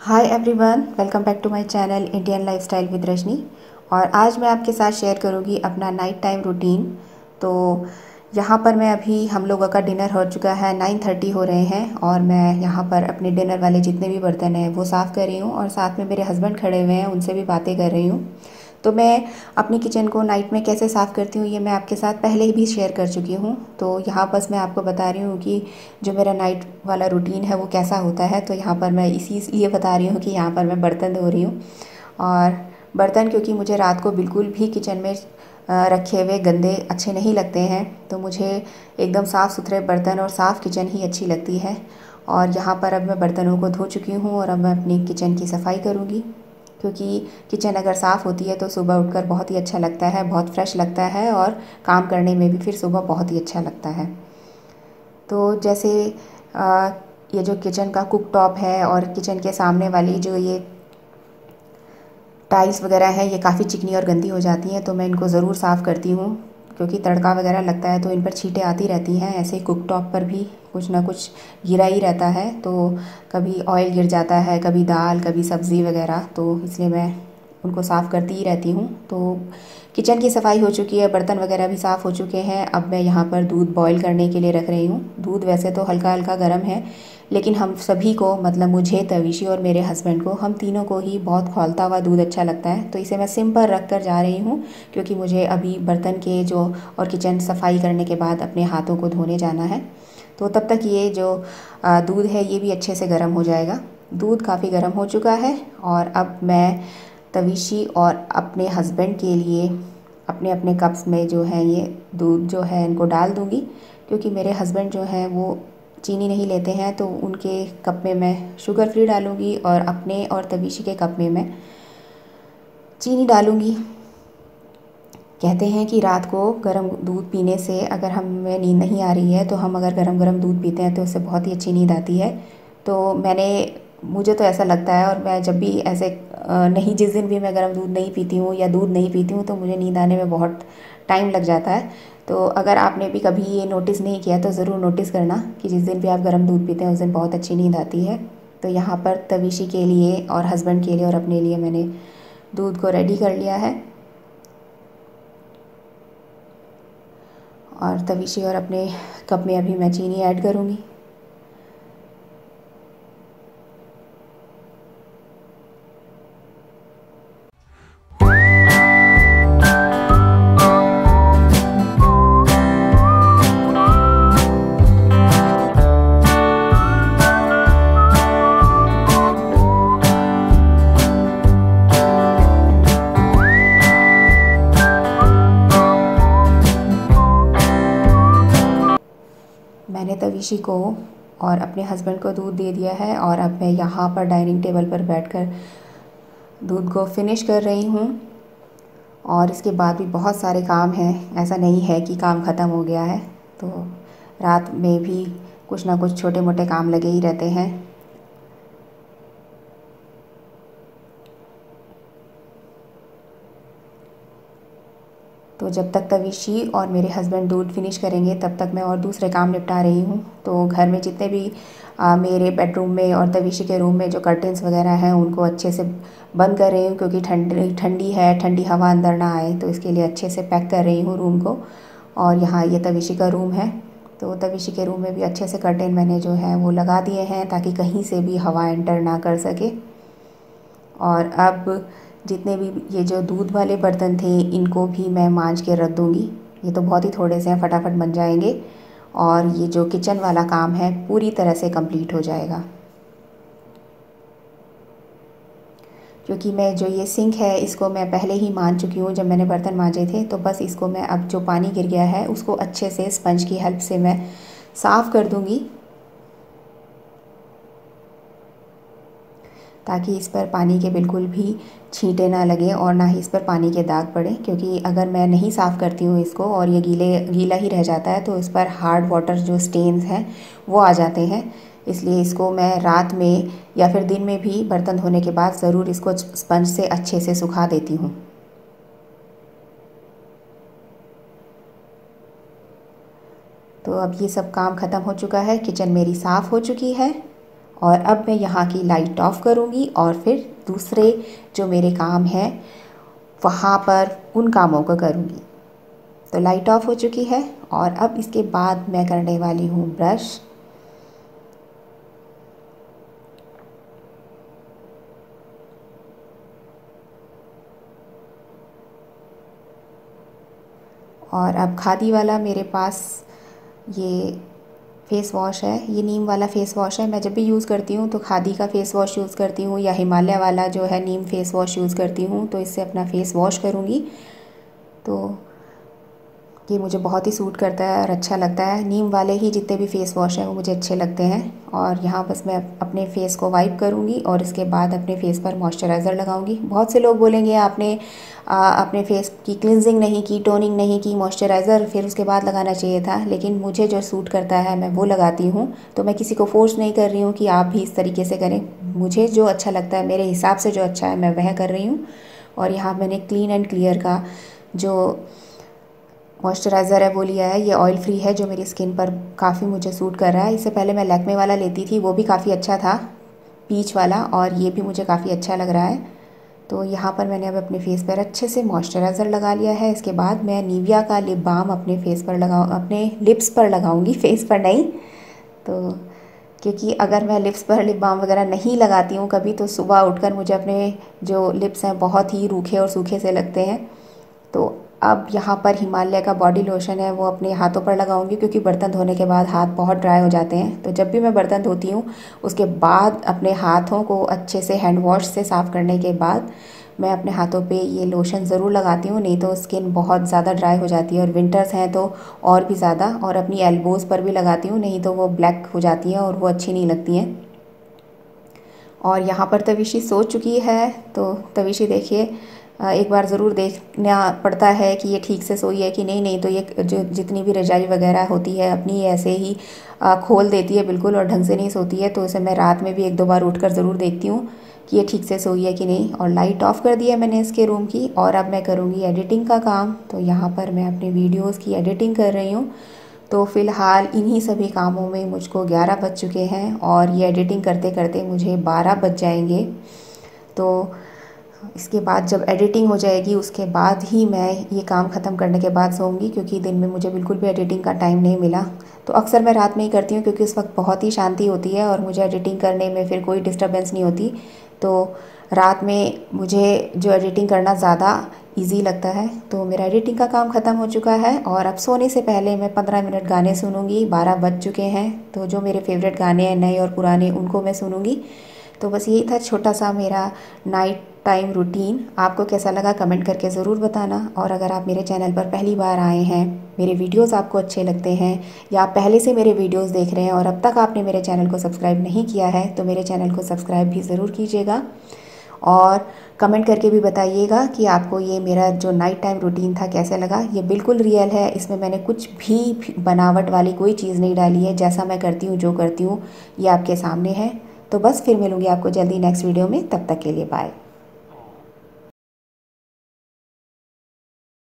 Hi everyone, welcome back to my channel Indian lifestyle with Rajni. और आज मैं आपके साथ शेयर करूंगी अपना नाइट टाइम रूटीन। तो यहाँ पर मैं अभी हम लोगों का डिनर हो चुका है, 9:30 हो रहे हैं और मैं यहाँ पर अपने डिनर वाले जितने भी बर्तन हैं वो साफ़ कर रही हूँ और साथ में मेरे हस्बैंड खड़े हुए हैं, उनसे भी बातें कर रही हूँ। तो मैं अपनी किचन को नाइट में कैसे साफ़ करती हूँ ये मैं आपके साथ पहले ही भी शेयर कर चुकी हूँ। तो यहाँ बस मैं आपको बता रही हूँ कि जो मेरा नाइट वाला रूटीन है वो कैसा होता है। तो यहाँ पर मैं इसीलिए बता रही हूँ कि यहाँ पर मैं बर्तन धो रही हूँ। और बर्तन क्योंकि मुझे रात को बिल्कुल भी किचन में रखे हुए गंदे अच्छे नहीं लगते हैं, तो मुझे एकदम साफ़ सुथरे बर्तन और साफ़ किचन ही अच्छी लगती है। और यहाँ पर अब मैं बर्तनों को धो चुकी हूँ और अब मैं अपनी किचन की सफाई करूँगी, क्योंकि किचन अगर साफ़ होती है तो सुबह उठकर बहुत ही अच्छा लगता है, बहुत फ्रेश लगता है और काम करने में भी फिर सुबह बहुत ही अच्छा लगता है। तो जैसे ये जो किचन का कुक टॉप है और किचन के सामने वाली जो ये टाइल्स वगैरह है ये काफ़ी चिकनी और गंदी हो जाती हैं, तो मैं इनको ज़रूर साफ़ करती हूँ, क्योंकि तड़का वगैरह लगता है तो इन पर छींटें आती रहती हैं। ऐसे ही कुक टॉप पर भी कुछ ना कुछ गिरा ही रहता है, तो कभी ऑयल गिर जाता है, कभी दाल, कभी सब्ज़ी वगैरह, तो इसलिए मैं उनको साफ़ करती ही रहती हूँ। तो किचन की सफाई हो चुकी है, बर्तन वगैरह भी साफ़ हो चुके हैं। अब मैं यहाँ पर दूध बॉईल करने के लिए रख रही हूँ। दूध वैसे तो हल्का हल्का गर्म है, लेकिन हम सभी को, मतलब मुझे, तविशी और मेरे हस्बैंड को, हम तीनों को ही बहुत खौलता हुआ दूध अच्छा लगता है। तो इसे मैं सिम पर रख कर जा रही हूँ, क्योंकि मुझे अभी बर्तन के जो और किचन सफाई करने के बाद अपने हाथों को धोने जाना है। तो तब तक ये जो दूध है ये भी अच्छे से गर्म हो जाएगा। दूध काफ़ी गर्म हो चुका है और अब मैं तविशी और अपने हस्बैंड के लिए अपने अपने कप्स में जो है ये दूध जो है इनको डाल दूँगी, क्योंकि मेरे हस्बैंड जो हैं वो चीनी नहीं लेते हैं, तो उनके कप में मैं शुगर फ्री डालूँगी और अपने और तविशी के कप में मैं चीनी डालूँगी। कहते हैं कि रात को गर्म दूध पीने से अगर हमें नींद नहीं आ रही है तो हम अगर गरम गरम दूध पीते हैं तो उससे बहुत ही अच्छी नींद आती है। तो मुझे तो ऐसा लगता है, और मैं जब भी ऐसे नहीं, जिस दिन भी मैं गर्म दूध नहीं पीती हूँ या दूध नहीं पीती हूँ तो मुझे नींद आने में बहुत टाइम लग जाता है। तो अगर आपने भी कभी ये नोटिस नहीं किया तो ज़रूर नोटिस करना कि जिस दिन भी आप गर्म दूध पीते हैं उस दिन बहुत अच्छी नींद आती है। तो यहाँ पर तविशी के लिए और हस्बैंड के लिए और अपने लिए मैंने दूध को रेडी कर लिया है, और तविशी और अपने कप में अभी मैं चीनी ऐड करूँगी। मैंने तविशी को और अपने हस्बैंड को दूध दे दिया है और अब मैं यहाँ पर डाइनिंग टेबल पर बैठकर दूध को फिनिश कर रही हूँ। और इसके बाद भी बहुत सारे काम हैं, ऐसा नहीं है कि काम ख़त्म हो गया है। तो रात में भी कुछ ना कुछ छोटे मोटे काम लगे ही रहते हैं। तो जब तक तविशी और मेरे हस्बैंड दूध फिनिश करेंगे तब तक मैं और दूसरे काम निपटा रही हूँ। तो घर में जितने भी मेरे बेडरूम में और तविशी के रूम में जो कर्टेंस वगैरह हैं उनको अच्छे से बंद कर रही हूँ, क्योंकि ठंडी है, ठंडी हवा अंदर ना आए, तो इसके लिए अच्छे से पैक कर रही हूँ रूम को। और यहाँ ये तविशी का रूम है, तो तविशी के रूम में भी अच्छे से कर्टेन मैंने जो है वो लगा दिए हैं, ताकि कहीं से भी हवा एंटर ना कर सके। और अब जितने भी ये जो दूध वाले बर्तन थे इनको भी मैं मांज के रख दूँगी। ये तो बहुत ही थोड़े से हैं, फटाफट बन जाएंगे और ये जो किचन वाला काम है पूरी तरह से कंप्लीट हो जाएगा। क्योंकि मैं जो ये सिंक है इसको मैं पहले ही मांज चुकी हूँ जब मैंने बर्तन मांजे थे, तो बस इसको मैं अब जो पानी गिर गया है उसको अच्छे से स्पंज की हेल्प से मैं साफ़ कर दूँगी, ताकि इस पर पानी के बिल्कुल भी छींटे ना लगे और ना ही इस पर पानी के दाग पड़े। क्योंकि अगर मैं नहीं साफ़ करती हूँ इसको और ये गीला ही रह जाता है तो इस पर हार्ड वाटर जो स्टेन्स हैं वो आ जाते हैं। इसलिए इसको मैं रात में या फिर दिन में भी बर्तन धोने के बाद ज़रूर इसको स्पंज से अच्छे से सुखा देती हूँ। तो अब ये सब काम ख़त्म हो चुका है, किचन मेरी साफ़ हो चुकी है और अब मैं यहाँ की लाइट ऑफ करूँगी और फिर दूसरे जो मेरे काम हैं वहाँ पर उन कामों को करूँगी। तो लाइट ऑफ हो चुकी है और अब इसके बाद मैं करने वाली हूँ ब्रश। और अब खादी वाला मेरे पास ये फ़ेस वॉश है, ये नीम वाला फ़ेस वॉश है। मैं जब भी यूज़ करती हूँ तो खादी का फ़ेस वॉश यूज़ करती हूँ या हिमालय वाला जो है नीम फ़ेस वॉश यूज़ करती हूँ। तो इससे अपना फ़ेस वॉश करूँगी। तो ये मुझे बहुत ही सूट करता है और अच्छा लगता है। नीम वाले ही जितने भी फ़ेस वॉश हैं वो मुझे अच्छे लगते हैं। और यहाँ बस मैं अपने फ़ेस को वाइप करूँगी और इसके बाद अपने फ़ेस पर मॉइस्चराइज़र लगाऊँगी। बहुत से लोग बोलेंगे आपने अपने फ़ेस की क्लिनजिंग नहीं की, टोनिंग नहीं की, मॉइस्चराइज़र फिर उसके बाद लगाना चाहिए था। लेकिन मुझे जो सूट करता है मैं वो लगाती हूँ। तो मैं किसी को फ़ोर्स नहीं कर रही हूँ कि आप भी इस तरीके से करें। मुझे जो अच्छा लगता है, मेरे हिसाब से जो अच्छा है, मैं वह कर रही हूँ। और यहाँ मैंने क्लीन एंड क्लियर का जो मॉइस्चराइज़र है वो लिया है। ये ऑयल फ्री है जो मेरी स्किन पर काफ़ी मुझे सूट कर रहा है। इससे पहले मैं लैक्मे वाला लेती थी, वो भी काफ़ी अच्छा था, पीच वाला, और ये भी मुझे काफ़ी अच्छा लग रहा है। तो यहाँ पर मैंने अब अपने फेस पर अच्छे से मॉइस्चराइज़र लगा लिया है। इसके बाद मैं निविया का लिप बाम अपने फेस पर अपने लिप्स पर लगाऊंगी, फेस पर नहीं। तो क्योंकि अगर मैं लिप्स पर लिप बाम वगैरह नहीं लगाती हूँ कभी, तो सुबह उठकर मुझे अपने जो लिप्स हैं बहुत ही रूखे और सूखे से लगते हैं। तो अब यहाँ पर हिमालय का बॉडी लोशन है वो अपने हाथों पर लगाऊंगी, क्योंकि बर्तन धोने के बाद हाथ बहुत ड्राई हो जाते हैं। तो जब भी मैं बर्तन धोती हूँ उसके बाद अपने हाथों को अच्छे से हैंड वॉश से साफ़ करने के बाद मैं अपने हाथों पे ये लोशन ज़रूर लगाती हूँ, नहीं तो स्किन बहुत ज़्यादा ड्राई हो जाती है। और विंटर्स हैं तो और भी ज़्यादा। और अपनी एल्बोज़ पर भी लगाती हूँ, नहीं तो वो ब्लैक हो जाती हैं और वो अच्छी नहीं लगती हैं। और यहाँ पर तविशी सो चुकी है। तो तविशी देखिए, एक बार ज़रूर देखना पड़ता है कि ये ठीक से सोई है कि नहीं। नहीं तो ये जो जितनी भी रजाई वगैरह होती है अपनी ऐसे ही खोल देती है बिल्कुल, और ढंग से नहीं सोती है। तो इसे मैं रात में भी एक दो बार उठकर ज़रूर देखती हूँ कि ये ठीक से सोई है कि नहीं। और लाइट ऑफ़ कर दी है मैंने इसके रूम की, और अब मैं करूँगी एडिटिंग का काम। तो यहाँ पर मैं अपने वीडियोज़ की एडिटिंग कर रही हूँ। तो फ़िलहाल इन्हीं सभी कामों में मुझको 11 बज चुके हैं और ये एडिटिंग करते करते मुझे 12 बज जाएंगे। तो इसके बाद जब एडिटिंग हो जाएगी उसके बाद ही मैं ये काम ख़त्म करने के बाद सोऊंगी, क्योंकि दिन में मुझे बिल्कुल भी एडिटिंग का टाइम नहीं मिला। तो अक्सर मैं रात में ही करती हूँ, क्योंकि उस वक्त बहुत ही शांति होती है और मुझे एडिटिंग करने में फिर कोई डिस्टर्बेंस नहीं होती। तो रात में मुझे जो एडिटिंग करना ज़्यादा ईजी लगता है। तो मेरा एडिटिंग का काम ख़त्म हो चुका है और अब सोने से पहले मैं 15 मिनट गाने सुनूंगी। 12 बज चुके हैं, तो जो मेरे फेवरेट गाने हैं नए और पुराने उनको मैं सुनूंगी। तो बस यही था छोटा सा मेरा नाइट टाइम रूटीन। आपको कैसा लगा कमेंट करके ज़रूर बताना। और अगर आप मेरे चैनल पर पहली बार आए हैं, मेरे वीडियोस आपको अच्छे लगते हैं, या आप पहले से मेरे वीडियोस देख रहे हैं और अब तक आपने मेरे चैनल को सब्सक्राइब नहीं किया है, तो मेरे चैनल को सब्सक्राइब भी ज़रूर कीजिएगा। और कमेंट करके भी बताइएगा कि आपको ये मेरा जो नाइट टाइम रूटीन था कैसे लगा। ये बिल्कुल रियल है, इसमें मैंने कुछ भी बनावट वाली कोई चीज़ नहीं डाली है। जैसा मैं करती हूँ, जो करती हूँ, ये आपके सामने है। तो बस फिर मिलूँगी आपको जल्दी नेक्स्ट वीडियो में। तब तक के लिए बाय।